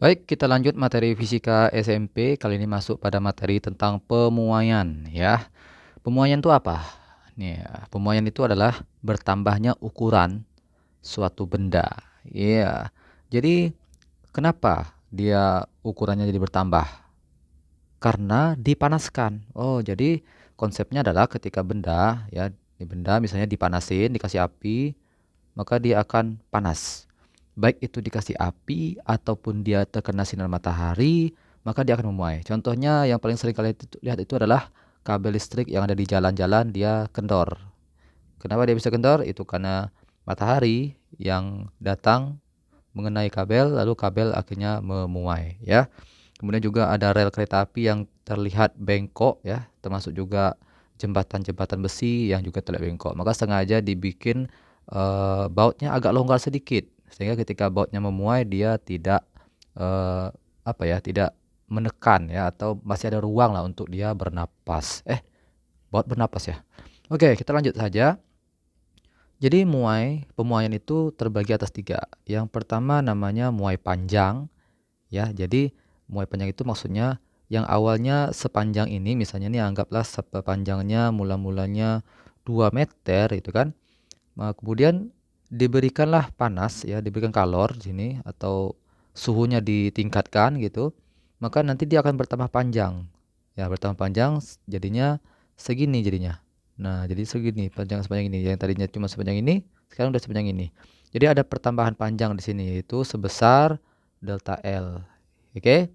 Baik, kita lanjut materi fisika SMP. Kali ini masuk pada materi tentang pemuaian ya. Pemuaian itu apa? Nih, ya, pemuaian itu adalah bertambahnya ukuran suatu benda. Iya. Jadi, kenapa dia ukurannya jadi bertambah? Karena dipanaskan. Oh, jadi konsepnya adalah ketika benda ya, di benda misalnya dipanasin, dikasih api, maka dia akan panas. Baik itu dikasih api ataupun dia terkena sinar matahari, maka dia akan memuai. Contohnya yang paling sering kalian lihat itu adalah kabel listrik yang ada di jalan-jalan, dia kendor. Kenapa dia bisa kendor? Itu karena matahari yang datang mengenai kabel, lalu kabel akhirnya memuai ya. Kemudian juga ada rel kereta api yang terlihat bengkok ya, termasuk juga jembatan-jembatan besi yang juga terlihat bengkok. Maka sengaja dibikin bautnya agak longgar sedikit sehingga ketika bautnya memuai dia tidak eh, tidak menekan ya, atau masih ada ruang lah untuk dia bernapas. Baut bernapas ya. Oke, kita lanjut saja. Jadi pemuaian itu terbagi atas tiga. Yang pertama namanya muai panjang. Ya, jadi muai panjang itu maksudnya yang awalnya sepanjang ini, misalnya nih anggaplah sepanjangnya mula-mulanya 2 meter itu kan. Kemudian diberikanlah panas ya, diberikan kalor di sini atau suhunya ditingkatkan gitu. Maka nanti dia akan bertambah panjang. Ya, bertambah panjang jadinya segini jadinya. Nah, jadi segini panjang sepanjang ini. Yang tadinya cuma sepanjang ini, sekarang udah sepanjang ini. Jadi ada pertambahan panjang di sini yaitu sebesar delta L. Oke.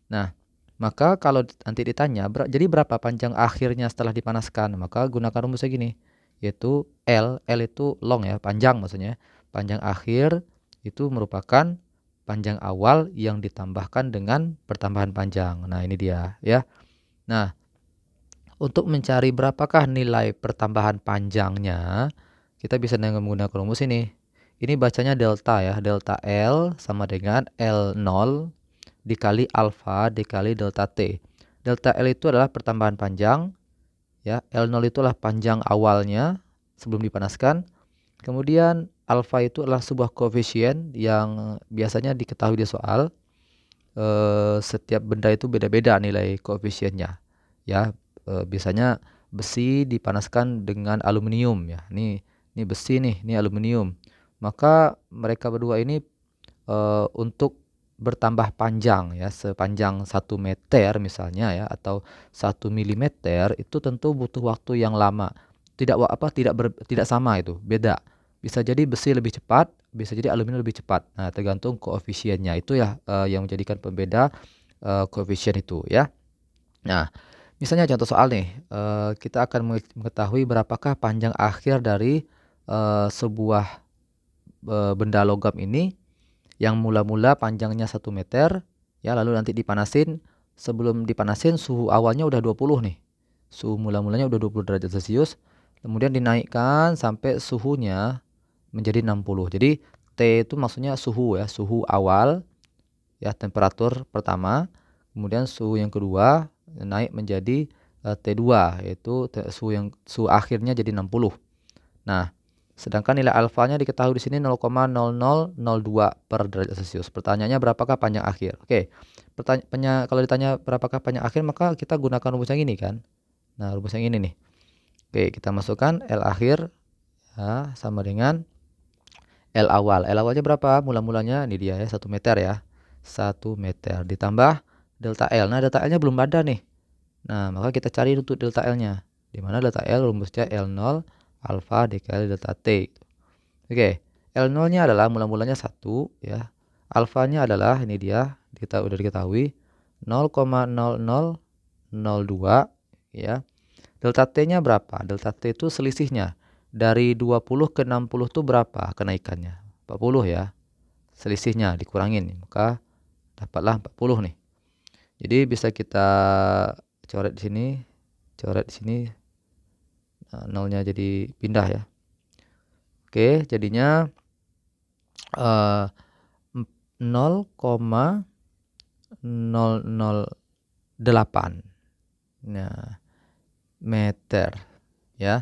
Nah, maka kalau nanti ditanya, jadi berapa panjang akhirnya setelah dipanaskan? Maka gunakan rumusnya gini, yaitu L itu long ya, panjang maksudnya. Panjang akhir itu merupakan panjang awal yang ditambahkan dengan pertambahan panjang. Nah, ini dia ya. Nah, untuk mencari berapakah nilai pertambahan panjangnya, kita bisa dengan menggunakan rumus ini. Ini bacanya delta ya, delta L sama dengan L0 dikali alfa dikali delta T. Delta L itu adalah pertambahan panjang, ya. L0 itu adalah panjang awalnya sebelum dipanaskan. Kemudian alfa itu adalah sebuah koefisien yang biasanya diketahui di soal. Setiap benda itu beda-beda nilai koefisiennya. Ya, biasanya besi dipanaskan dengan aluminium ya. Ini besi nih, ini aluminium. Maka mereka berdua ini untuk bertambah panjang ya, sepanjang 1 meter misalnya ya, atau 1 milimeter itu tentu butuh waktu yang lama. Tidak sama itu, beda. Bisa jadi besi lebih cepat, bisa jadi aluminium lebih cepat. Nah, tergantung koefisiennya itu ya, yang menjadikan pembeda koefisien itu ya. Nah, misalnya contoh soal nih, kita akan mengetahui berapakah panjang akhir dari sebuah benda logam ini yang mula-mula panjangnya 1 meter ya, lalu nanti dipanasin. Sebelum dipanasin suhu awalnya udah 20 nih. Suhu mula-mulanya udah 20 derajat Celcius. Kemudian dinaikkan sampai suhunya menjadi 60. Jadi T itu maksudnya suhu ya, suhu awal ya, temperatur pertama. Kemudian suhu yang kedua naik menjadi T2, yaitu suhu akhirnya jadi 60. Nah, sedangkan nilai alfanya diketahui di sini 0,0002 per derajat Celcius. Pertanyaannya berapakah panjang akhir? Oke. Kalau ditanya berapakah panjang akhir, maka kita gunakan rumus yang ini kan. Nah, rumus yang ini nih. Oke, kita masukkan L akhir ya, sama dengan L awal. L awalnya berapa? Mula-mulanya ini dia ya, 1 meter ya. 1 meter ditambah delta L. Nah, delta L-nya belum ada nih. Nah, maka kita cari untuk delta L-nya. Di mana delta L rumusnya L0 alfa dikali delta T. Oke, L0-nya adalah mula-mulanya 1 ya. Alfanya adalah ini dia, kita udah diketahui 0,0002 ya. Delta T-nya berapa? Delta T itu selisihnya. Dari 20 ke 60 itu berapa kenaikannya? 40 ya. Selisihnya dikurangin, maka dapatlah 40 nih. Jadi bisa kita coret di sini, coret di sini. Nah, nolnya jadi pindah ya. Oke, jadinya 0,008 nah, meter ya.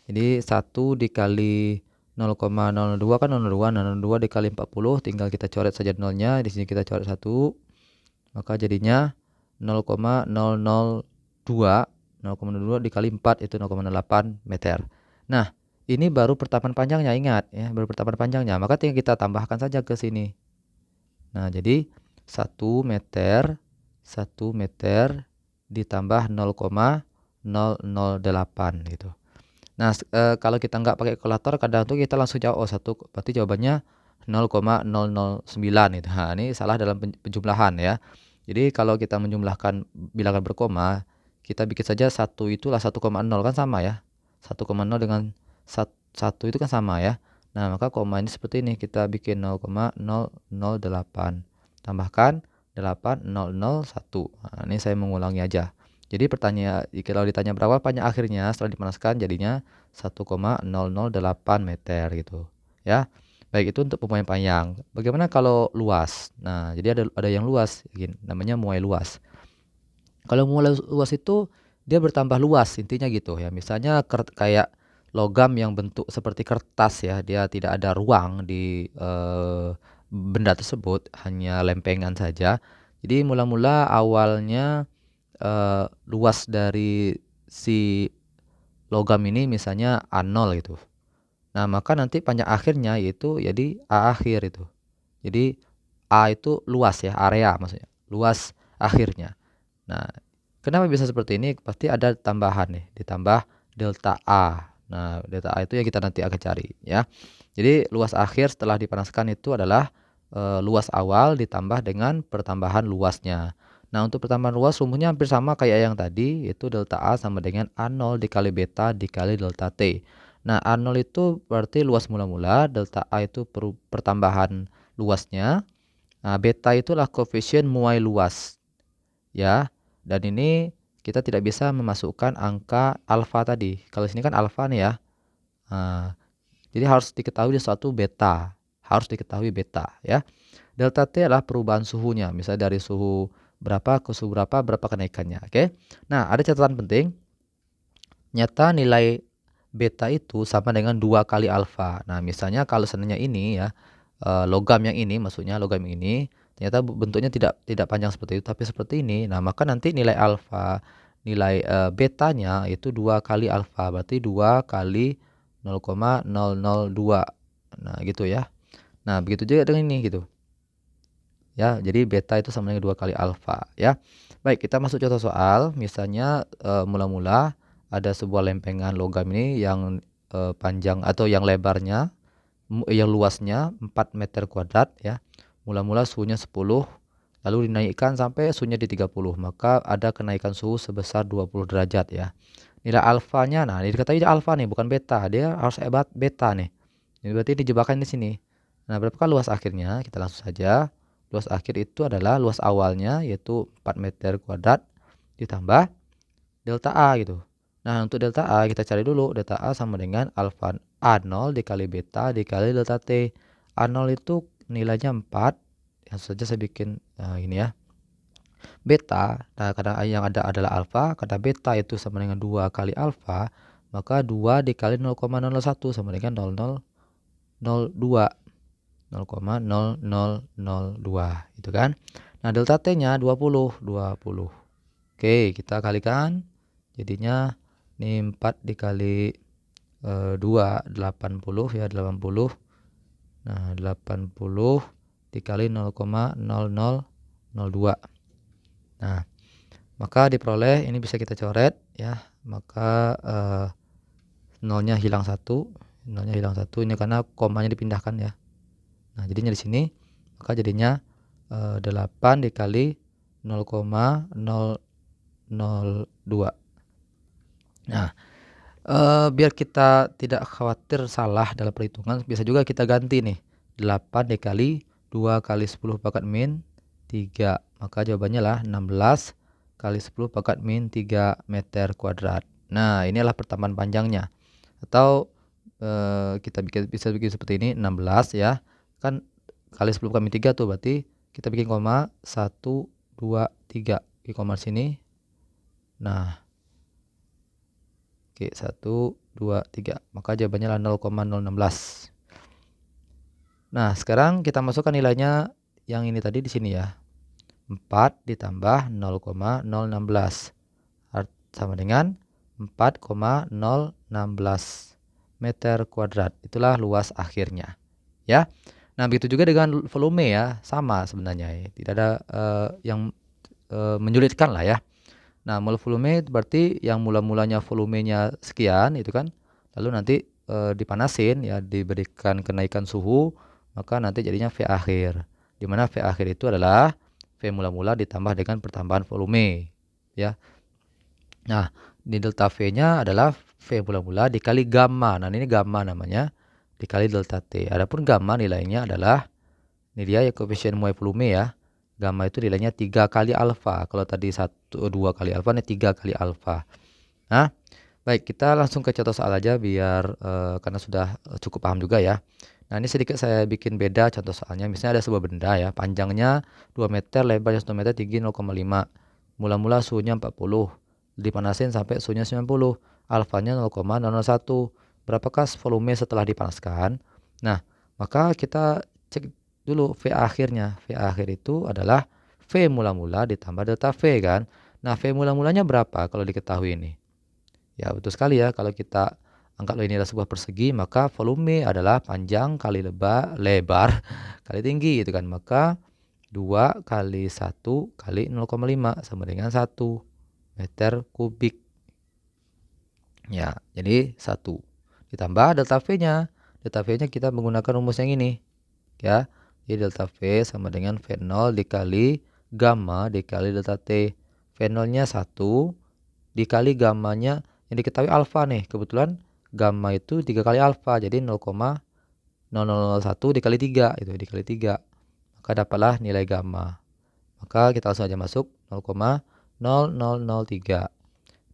Jadi 1 dikali 0,002 kan 0,02. Nah, 0,02 dikali 40 tinggal kita coret saja nolnya. Di sini kita coret 1. Maka jadinya 0,002 dikali 4 itu 0,8 meter. Nah, ini baru pertapan panjangnya, ingat ya, baru pertapan panjangnya. Maka tinggal kita tambahkan saja ke sini. Nah, jadi 1 meter ditambah 0,008 gitu. Nah, kalau kita nggak pakai kalkulator, kadang tuh kita langsung jawab, oh 1, berarti jawabannya 0,009 itu. Nah, ini salah dalam penjumlahan ya. Jadi kalau kita menjumlahkan bilangan berkoma, kita bikin saja 1 itulah 1,0 kan sama ya. 1,0 dengan 1 itu kan sama ya. Nah, maka koma ini seperti ini, kita bikin 0,008 tambahkan 8001. Nah, ini saya mengulangi aja. Jadi pertanyaan, kalau ditanya berapa panjang akhirnya setelah dipanaskan, jadinya 1,008 meter gitu ya. Baik, itu untuk pemuaian panjang. Bagaimana kalau luas? Nah, jadi ada yang luas, namanya muai luas. Kalau muai luas itu dia bertambah luas, intinya gitu ya. Misalnya kayak logam yang bentuk seperti kertas ya, dia tidak ada ruang di benda tersebut, hanya lempengan saja. Jadi mula-mula awalnya luas dari si logam ini misalnya A0 gitu. Nah, maka nanti panjang akhirnya yaitu jadi A akhir itu. Jadi A itu luas ya, area maksudnya. Luas akhirnya. Nah, kenapa bisa seperti ini? Pasti ada tambahan nih, ditambah delta A. Nah, delta A itu yang kita nanti akan cari ya. Jadi luas akhir setelah dipanaskan itu adalah luas awal ditambah dengan pertambahan luasnya. Nah, untuk pertambahan luas rumusnya hampir sama kayak yang tadi, yaitu delta A sama dengan A0 dikali beta dikali delta T. Nah, A0 itu berarti luas mula-mula, delta A itu pertambahan luasnya. Nah, beta itulah koefisien muai luas. Ya, dan ini kita tidak bisa memasukkan angka alfa tadi. Kalau sini kan alfa nih ya. Nah, jadi harus diketahui suatu beta. Harus diketahui beta ya. Delta T adalah perubahan suhunya. Misalnya dari suhu berapa ke suhu berapa kenaikannya. Oke. Nah, ada catatan penting. Nyata nilai beta itu sama dengan 2 kali alfa. Nah, misalnya kalau seandainya ini ya, logam yang ini, maksudnya logam ini, ternyata bentuknya tidak panjang seperti itu, tapi seperti ini. Nah, maka nanti nilai alfa, nilai betanya itu 2 kali alfa, berarti 2 kali 0,002. Nah, gitu ya. Nah, begitu juga dengan ini gitu. Ya, jadi beta itu sama dengan 2 kali alfa ya. Baik, kita masuk contoh soal. Misalnya mula-mula ada sebuah lempengan logam ini yang panjang atau yang lebarnya, yang luasnya 4 meter kuadrat ya. Mula-mula suhunya 10, lalu dinaikkan sampai suhunya di 30. Maka ada kenaikan suhu sebesar 20 derajat ya. Nilai alfanya, nah ini dikatakan alfa nih, bukan beta. Dia harus hebat beta nih. Ini berarti dijebakan di sini. Nah, berapakah luas akhirnya? Kita langsung saja. Luas akhir itu adalah luas awalnya yaitu 4 meter kuadrat ditambah delta A gitu. Nah, untuk delta A kita cari dulu. Delta A sama dengan alfa A0 dikali beta dikali delta T. A0 itu nilainya 4. Langsung saja saya bikin ini ya. Beta, nah karena yang ada adalah alfa, karena beta itu sama dengan 2 kali alfa, maka 2 dikali 0,001 sama dengan 0,002. 0,0002 itu kan. Nah, delta T-nya 20. Oke, kita kalikan. Jadinya ini 4 dikali 2 80 ya, 80. Nah, 80 dikali 0,0002. Nah, maka diperoleh ini bisa kita coret ya. Maka nolnya hilang 1. Nolnya hilang 1 ini karena komanya dipindahkan ya. Nah, jadinya di sini maka jadinya 8 dikali 0,002. Nah, biar kita tidak khawatir salah dalam perhitungan, bisa juga kita ganti nih. 8 dikali 2 kali 10 pangkat min 3. Maka jawabannya lah 16 kali 10 pangkat min 3 meter kuadrat. Nah, inilah pertambahan panjangnya. Atau kita bisa bikin seperti ini, 16 ya. Kan kali 10 kali 3 tuh berarti kita bikin koma 1 2 3 di koma sini. Nah, Oke, 1, 2, 3. Maka jawabannya adalah 0,016. Nah, sekarang kita masukkan nilainya yang ini tadi di sini ya. 4 ditambah 0,016 sama dengan 4,016 meter kuadrat. Itulah luas akhirnya. Ya. Nah, begitu juga dengan volume ya, sama sebenarnya ya. Tidak ada yang menyulitkan lah ya. Nah, mol volume berarti yang mula-mulanya volumenya sekian itu kan, lalu nanti dipanasin ya, diberikan kenaikan suhu, maka nanti jadinya V akhir. Di mana V akhir itu adalah V mula-mula ditambah dengan pertambahan volume ya. Nah, di delta V-nya adalah V mula-mula dikali gamma. Nah, ini gamma namanya, dikali delta T. Adapun gamma nilainya adalah, ini dia ya koefisien muai volume ya. Gamma itu nilainya 3 kali alfa. Kalau tadi 2 kali alfa, ini 3 kali alfa. Nah, baik, kita langsung ke contoh soal aja biar karena sudah cukup paham juga ya. Nah, ini sedikit saya bikin beda contoh soalnya. Misalnya ada sebuah benda ya, panjangnya 2 meter, lebarnya 1 meter, tinggi 0,5. Mula-mula suhunya 40. Dipanasin sampai suhunya 90. Alfanya 0,001. Berapakah volume setelah dipanaskan? Nah, maka kita cek dulu V akhirnya. V akhir itu adalah V mula-mula ditambah delta V kan. Nah, V mula-mulanya berapa kalau diketahui ini? Ya, betul sekali ya. Kalau kita anggaplah ini adalah sebuah persegi, maka volume adalah panjang kali lebar kali tinggi gitu kan. Maka 2 kali 1 kali 0,5 sama dengan 1 meter kubik. Ya, jadi 1. Ditambah delta V-nya. Delta V-nya kita menggunakan rumus yang ini. Ya, jadi delta V sama dengan V0 dikali gamma dikali delta T. V0-nya 1 dikali gammanya yang diketahui alfa nih. Kebetulan gamma itu 3 kali alfa, jadi 0,0001 dikali 3 itu dikali 3. Maka dapatlah nilai gamma. Maka kita langsung aja masuk 0,0003.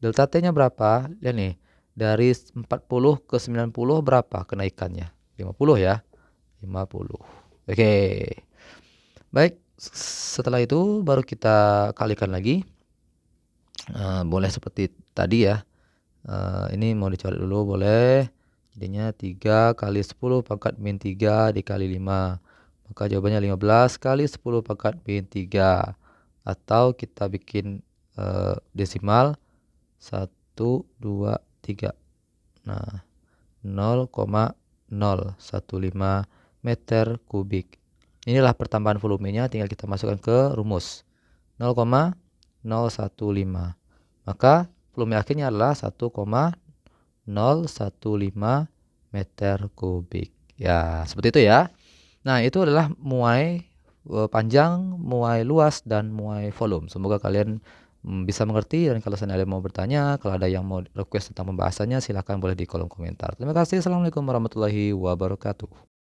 Delta T-nya berapa? Lihat nih. Dari 40 ke 90 berapa kenaikannya? 50 ya. 50. Oke. Baik, setelah itu baru kita kalikan lagi. Boleh seperti tadi ya. Ini mau dicoret dulu boleh. Jadinya 3 kali 10 pangkat min 3 dikali 5. Maka jawabannya 15 kali 10 pangkat min 3. Atau kita bikin desimal 1, 2, 3. Nah, 0,015 meter kubik. Inilah pertambahan volumenya, tinggal kita masukkan ke rumus. 0,015. Maka volume akhirnya adalah 1,015 meter kubik. Ya, seperti itu ya. Nah, itu adalah muai panjang, muai luas, dan muai volume. Semoga kalian bisa mengerti, dan kalau ada yang mau bertanya, kalau ada yang mau request tentang pembahasannya, silahkan boleh di kolom komentar. Terima kasih. Assalamualaikum warahmatullahi wabarakatuh.